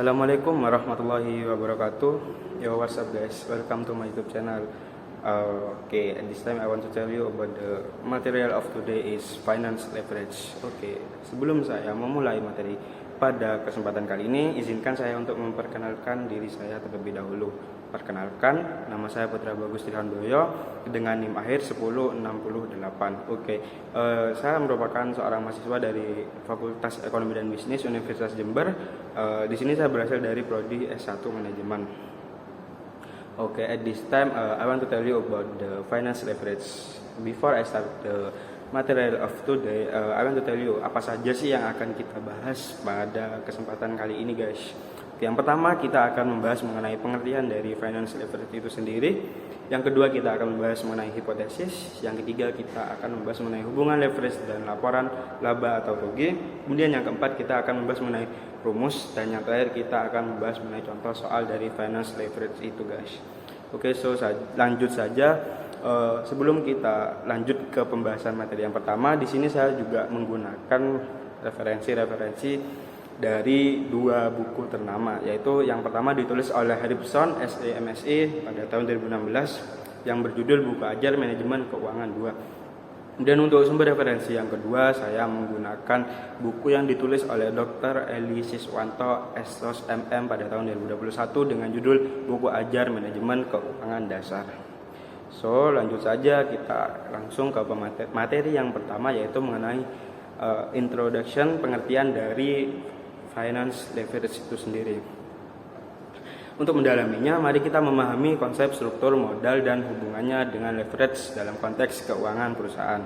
Assalamualaikum warahmatullahi wabarakatuh. Yo, what's up guys? Welcome to my YouTube channel. At this time I want to tell you about the material of today is finance leverage. Sebelum saya memulai materi pada kesempatan kali ini, izinkan saya untuk memperkenalkan diri saya terlebih dahulu. Perkenalkan, nama saya Putra Bagus Trihandoyo dengan NIM akhir 1068. Saya merupakan seorang mahasiswa dari Fakultas Ekonomi dan Bisnis Universitas Jember. Di sini saya berasal dari prodi S1 Manajemen. At this time I want to tell you about the finance leverage. Before I start the material of today, I want to tell you apa saja sih yang akan kita bahas pada kesempatan kali ini, guys. Yang pertama, kita akan membahas mengenai pengertian dari finance leverage itu sendiri. Yang kedua, kita akan membahas mengenai hipotesis. Yang ketiga, kita akan membahas mengenai hubungan leverage dan laporan laba atau rugi. Kemudian yang keempat, kita akan membahas mengenai rumus. Dan yang terakhir, kita akan membahas mengenai contoh soal dari finance leverage itu, guys. Lanjut saja. Sebelum kita lanjut ke pembahasan materi yang pertama, di sini saya juga menggunakan referensi dari dua buku ternama, yaitu yang pertama ditulis oleh Harrison SE pada tahun 2016 yang berjudul Buku Ajar Manajemen Keuangan 2. Dan untuk sumber referensi yang kedua, saya menggunakan buku yang ditulis oleh Dr. Eli Siswanto SOS MM pada tahun 2021 dengan judul Buku Ajar Manajemen Keuangan Dasar. Lanjut saja, kita langsung ke materi yang pertama, yaitu mengenai introduction, pengertian dari finance leverage itu sendiri. Untuk mendalaminya, mari kita memahami konsep struktur modal dan hubungannya dengan leverage dalam konteks keuangan perusahaan.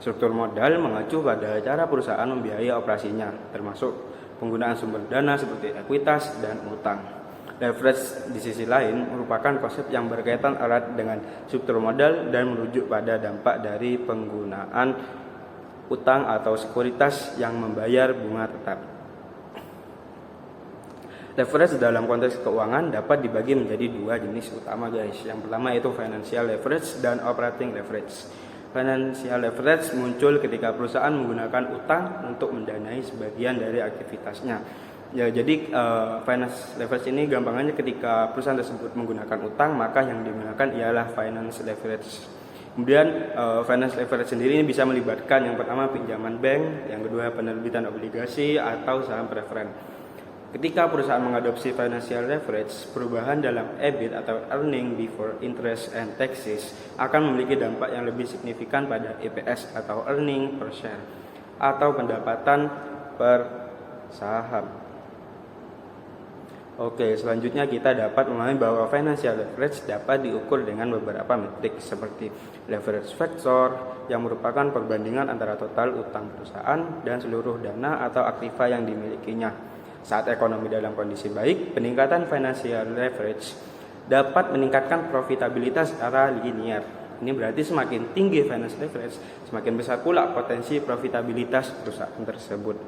Struktur modal mengacu pada cara perusahaan membiayai operasinya, termasuk penggunaan sumber dana seperti ekuitas dan utang. Leverage di sisi lain merupakan konsep yang berkaitan erat dengan struktur modal dan merujuk pada dampak dari penggunaan utang atau sekuritas yang membayar bunga tetap. Leverage dalam konteks keuangan dapat dibagi menjadi dua jenis utama, guys. Yang pertama yaitu financial leverage dan operating leverage. Financial leverage muncul ketika perusahaan menggunakan utang untuk mendanai sebagian dari aktivitasnya. Finance leverage ini gampangannya ketika perusahaan tersebut menggunakan utang, maka yang digunakan ialah finance leverage. Kemudian finance leverage sendiri ini bisa melibatkan yang pertama pinjaman bank, yang kedua penerbitan obligasi atau saham preferen. Ketika perusahaan mengadopsi financial leverage, perubahan dalam EBIT atau earning before interest and taxes akan memiliki dampak yang lebih signifikan pada EPS atau earning per share atau pendapatan per saham. Selanjutnya kita dapat memahami bahwa financial leverage dapat diukur dengan beberapa metrik seperti leverage factor yang merupakan perbandingan antara total utang perusahaan dan seluruh dana atau aktiva yang dimilikinya. Saat ekonomi dalam kondisi baik, peningkatan financial leverage dapat meningkatkan profitabilitas secara linear. Ini berarti semakin tinggi financial leverage, semakin besar pula potensi profitabilitas perusahaan tersebut.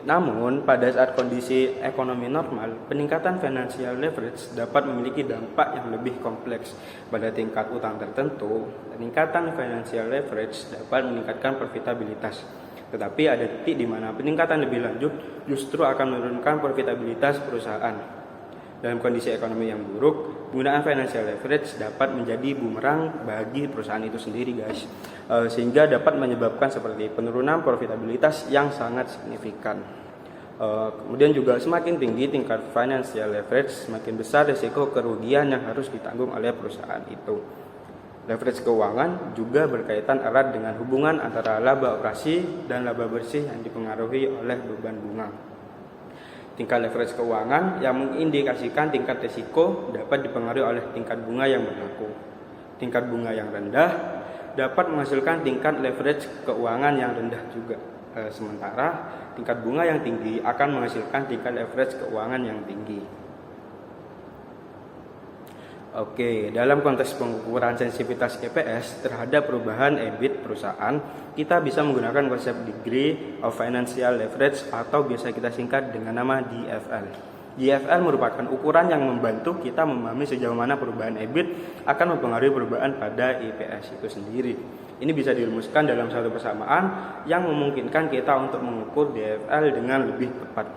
Namun pada saat kondisi ekonomi normal, peningkatan financial leverage dapat memiliki dampak yang lebih kompleks. Pada tingkat utang tertentu, peningkatan financial leverage dapat meningkatkan profitabilitas. Tetapi ada titik di mana peningkatan lebih lanjut justru akan menurunkan profitabilitas perusahaan. Dalam kondisi ekonomi yang buruk, penggunaan financial leverage dapat menjadi bumerang bagi perusahaan itu sendiri, guys. Sehingga dapat menyebabkan seperti penurunan profitabilitas yang sangat signifikan. Kemudian juga semakin tinggi tingkat financial leverage, semakin besar risiko kerugian yang harus ditanggung oleh perusahaan itu. Leverage keuangan juga berkaitan erat dengan hubungan antara laba operasi dan laba bersih yang dipengaruhi oleh beban bunga. Tingkat leverage keuangan yang mengindikasikan tingkat risiko dapat dipengaruhi oleh tingkat bunga yang berlaku. Tingkat bunga yang rendah dapat menghasilkan tingkat leverage keuangan yang rendah juga. Sementara tingkat bunga yang tinggi akan menghasilkan tingkat leverage keuangan yang tinggi. Dalam konteks pengukuran sensitivitas EPS terhadap perubahan EBIT perusahaan, kita bisa menggunakan konsep Degree of Financial Leverage atau biasa kita singkat dengan nama DFL. JFL merupakan ukuran yang membantu kita memahami sejauh mana perubahan EBIT akan mempengaruhi perubahan pada EPS itu sendiri. Ini bisa dirumuskan dalam satu persamaan yang memungkinkan kita untuk mengukur DFL dengan lebih tepat.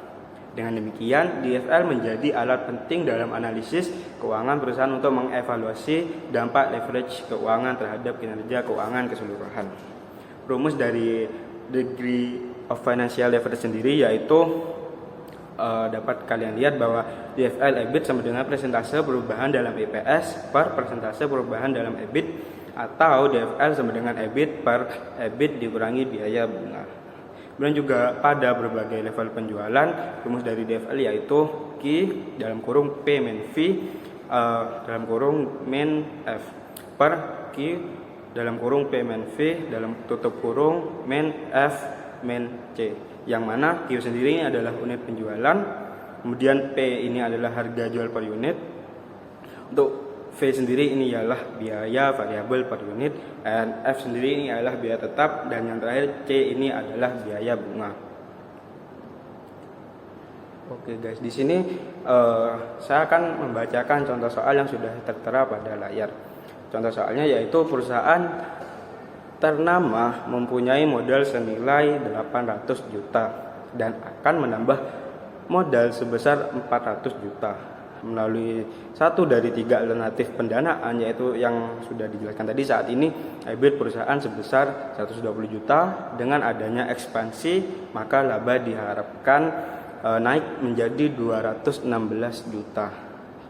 Dengan demikian, DFL menjadi alat penting dalam analisis keuangan perusahaan untuk mengevaluasi dampak leverage keuangan terhadap kinerja keuangan keseluruhan. Rumus dari Degree of Financial Leverage sendiri yaitu dapat kalian lihat bahwa DFL EBIT sama dengan persentase perubahan dalam EPS per persentase perubahan dalam EBIT, atau DFL sama dengan EBIT per EBIT dikurangi biaya bunga. Kemudian juga pada berbagai level penjualan, rumus dari DFL yaitu Q dalam kurung P min V dalam kurung min F per Q dalam kurung P min V dalam tutup kurung min F min C, yang mana Q sendiri ini adalah unit penjualan, kemudian P ini adalah harga jual per unit, untuk V sendiri ini ialah biaya variabel per unit, dan F sendiri ini adalah biaya tetap, dan yang terakhir C ini adalah biaya bunga. Oke guys, di sini saya akan membacakan contoh soal yang sudah tertera pada layar. Contoh soalnya yaitu perusahaan ternama mempunyai modal senilai 800 juta dan akan menambah modal sebesar 400 juta melalui satu dari tiga alternatif pendanaan, yaitu yang sudah dijelaskan tadi. Saat ini EBIT perusahaan sebesar 120 juta. Dengan adanya ekspansi, maka laba diharapkan naik menjadi 216 juta.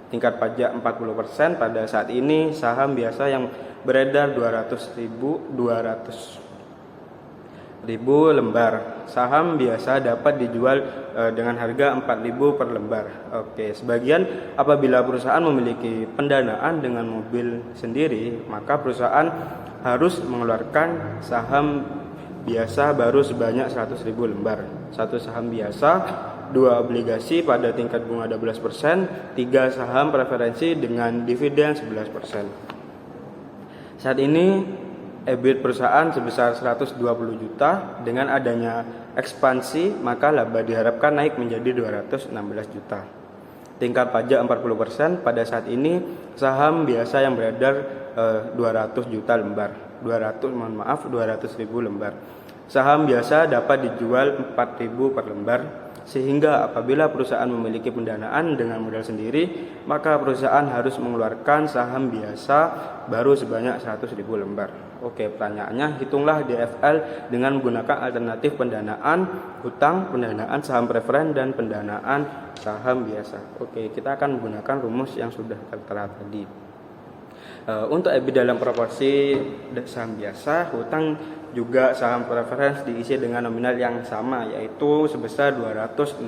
Tingkat pajak 40%. Pada saat ini saham biasa yang beredar 200.000 lembar. Saham biasa dapat dijual dengan harga 4.000 per lembar. Oke, sebagian apabila perusahaan memiliki pendanaan dengan mobil sendiri, maka perusahaan harus mengeluarkan saham biasa baru sebanyak 100.000 lembar. Satu saham biasa, 2 obligasi pada tingkat bunga 12%, 3 saham preferensi dengan dividen 11%. Saat ini EBIT perusahaan sebesar 120 juta. Dengan adanya ekspansi, maka laba diharapkan naik menjadi 216 juta. Tingkat pajak 40%. Pada saat ini saham biasa yang beredar 200 juta lembar. 200.000 lembar. Saham biasa dapat dijual 4.000 per lembar. Sehingga apabila perusahaan memiliki pendanaan dengan modal sendiri, maka perusahaan harus mengeluarkan saham biasa baru sebanyak 100.000 lembar. Oke, pertanyaannya, hitunglah DFL dengan menggunakan alternatif pendanaan hutang, pendanaan saham preferen, dan pendanaan saham biasa. Oke, kita akan menggunakan rumus yang sudah tertera tadi. Untuk EBIT dalam proporsi saham biasa, hutang juga saham preference diisi dengan nominal yang sama, yaitu sebesar 216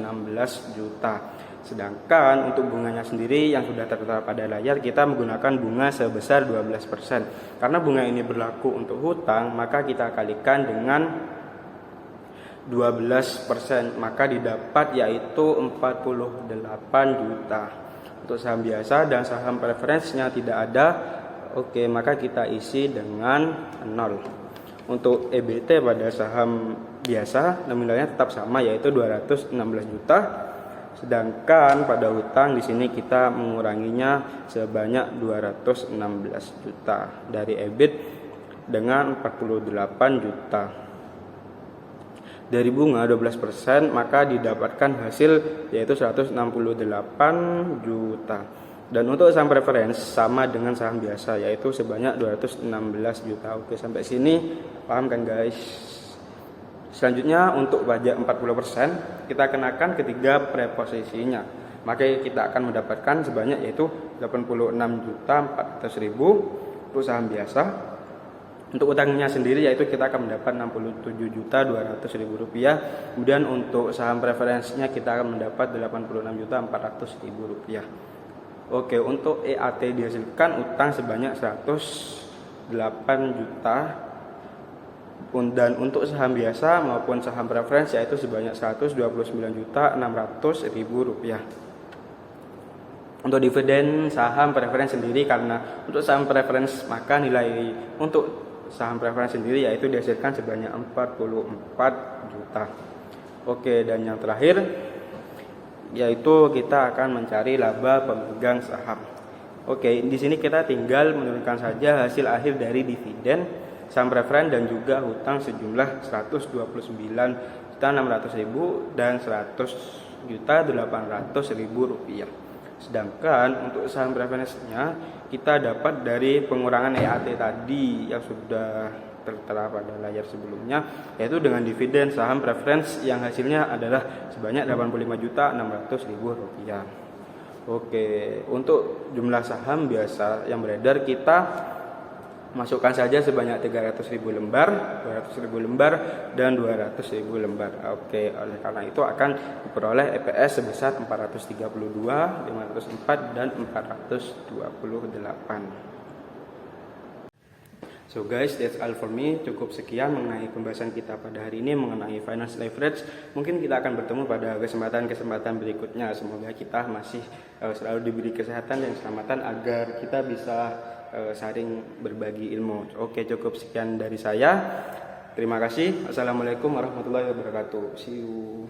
juta. Sedangkan untuk bunganya sendiri yang sudah tertera pada layar, kita menggunakan bunga sebesar 12%. Karena bunga ini berlaku untuk hutang, maka kita kalikan dengan 12%, maka didapat yaitu 48 juta. Untuk saham biasa dan saham preferensinya tidak ada. Oke, maka kita isi dengan 0. Untuk EBT pada saham biasa nominalnya tetap sama, yaitu 216 juta. Sedangkan pada hutang di sini kita menguranginya sebanyak 216 juta dari EBIT dengan 48 juta. Dari bunga 12%, maka didapatkan hasil yaitu 168 juta. Dan untuk saham preference sama dengan saham biasa, yaitu sebanyak 216 juta. Oke, sampai sini paham kan guys? Selanjutnya untuk pajak 40% kita kenakan ketiga preposisinya. Maka kita akan mendapatkan sebanyak yaitu 86.400.000 untuk saham biasa. Untuk utangnya sendiri yaitu kita akan mendapat 67.200.000 rupiah. Kemudian untuk saham preferensinya kita akan mendapat 86.400.000 rupiah. Oke, untuk EAT dihasilkan utang sebanyak 108 juta. Dan untuk saham biasa maupun saham preferensi yaitu sebanyak 129.600.000 rupiah. Untuk dividen saham preferensi sendiri, karena untuk saham preferensi maka nilai untuk saham preferensi sendiri yaitu dihasilkan sebanyak 44 juta. Oke, dan yang terakhir yaitu kita akan mencari laba pemegang saham. Oke, di sini kita tinggal menurunkan saja hasil akhir dari dividen, saham preferen dan juga hutang sejumlah 129.600.000 dan 100.800.000 rupiah. Sedangkan untuk saham preferensinya kita dapat dari pengurangan EAT tadi yang sudah tertera pada layar sebelumnya, yaitu dengan dividen saham preferensi yang hasilnya adalah sebanyak 85.600.000 rupiah. Oke, untuk jumlah saham biasa yang beredar kita masukkan saja sebanyak 300.000 lembar, 200.000 lembar, dan 200.000 lembar. Oke, oleh karena itu akan diperoleh EPS sebesar 432, 504, dan 428. So guys, that's all for me. Cukup sekian mengenai pembahasan kita pada hari ini mengenai finance leverage. Mungkin kita akan bertemu pada kesempatan-kesempatan berikutnya. Semoga kita masih selalu diberi kesehatan dan keselamatan agar kita bisa saling berbagi ilmu. Oke, cukup sekian dari saya. Terima kasih. Assalamualaikum warahmatullahi wabarakatuh. See you.